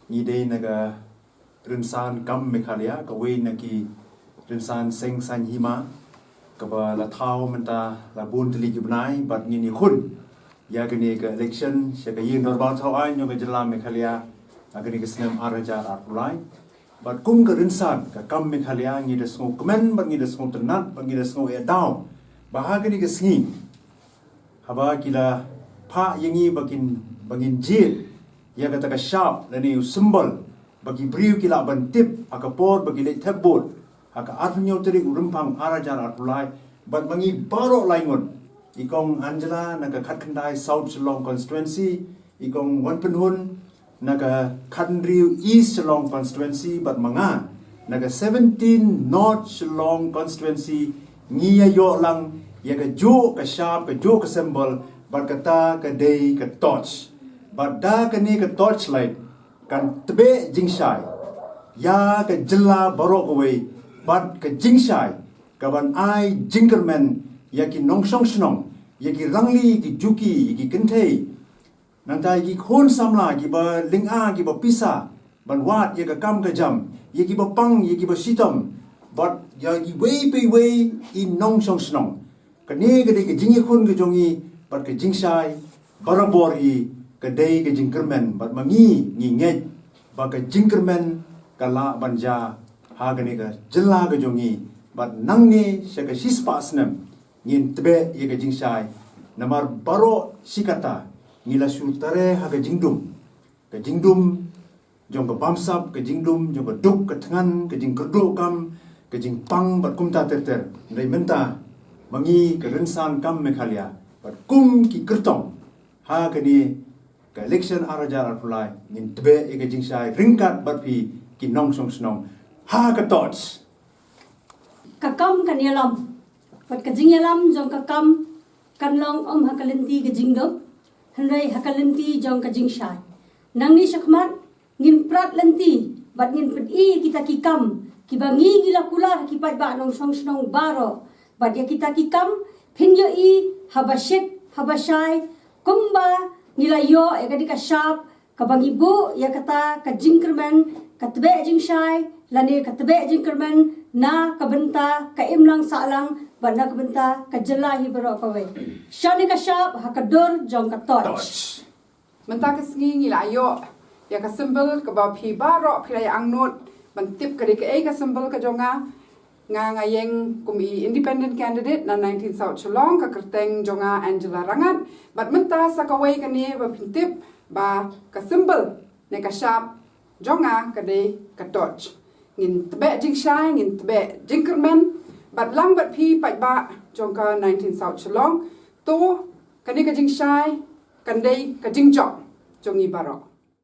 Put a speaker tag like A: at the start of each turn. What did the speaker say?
A: ngide naga rinsan kam mekhalia ka we naki rinsan seng san hima ka ba la thau menta la bun tli gibnai bat ni ni khun ya gani ka election sha ka yin normal thau ai nyo ka jala mekhalia agani ka snem araja arulai bat kum ka rinsan ka kam mekhalia ngi de sngo kmen bat ngi de sngo tenat bat ngi de sngo e down bahagani ka sngi haba kila pha yangi bagin jit ya kata ka sharp lani symbol bagi briu kila ban tip akapor bagi le tebot aka arnyo teri urumpang arajar atulai bat bangi baro laingon ikong Angela naga khatkhandai South Shillong constituency ikong Wanpenhun naga Khandriu East Shillong constituency bat manga naga 17 North Shillong constituency ngiya yo lang ya ka jo ka sharp ka jo ka symbol bat kata ka day ka torch bat da ka ni ka torchlight kan tebe jingshai ya ka jilla barok away bat ka jingshai ka ban ai jingerman ya ki nongsong snong ya ki rangli ki juki ki kentei nantai ki khon samla ki ba linga ki ba pisa ban wat ya ka kam ka jam ya ki ba pang ya ki ba sitom bat ya ki way in nongsong snong ka ne ka de ka jingi khon ka jongi bat ka jingshai barabori ka day ka jingerman bat mangi ngi nget ba ka jingerman kala banja ha ka ne ka jilla ka jongi bat nangne sha ka sispa snam ngin tebe ye ka jingshai namar baro sikata ngila sultare ha ka jingdum jong ka bamsap ka jingdum jong ka duk ka thangan ka jing kerdo kam ka jing pang bat kumta ter ndai menta mangi ka rinsan kam mekhalia bat kum ki kertong ha ka ni ka election arajar arpulai ngin tebe ye ka jingshai ringkat bat pi ki nong song snong ha ka tots
B: kakam kan yalam pat ka jing yalam jong kakam kan long hakalinti ka jingdop hanrai hakalinti jong ka jingshai nangni shakmat ngin prat lenti bat ngin pet I kita kikam kibangi gila kula kipat ba nong song snong baro bat ya kita kikam pinyo I habashai kumba nila yo ya kadi ka sharp kabangi bu ya kata ka jingkerman katbe jingshai lani katbe jingkerman na kabenta ka imlang salang bana kabenta ka jala hi baro kawe shani ka sharp hakador jong ka torch
C: menta ka sngi ngila yo ya ka symbol ka ba phi baro phi ya angnot bantip ka ka ka symbol ka jonga nga yeng kumi independent candidate na 19 South Shillong ka kerteng jonga Angela Rangat bat menta sa kawai ka ni ba pintip ba ka symbol ne ka sharp jonga ka de ka torch ngin tebe jingshai ngin tebe jinkerman bat lang bat phi pat ba jongka 19 South Shillong to kani ka jingshai kan de ka jingjok jongi barok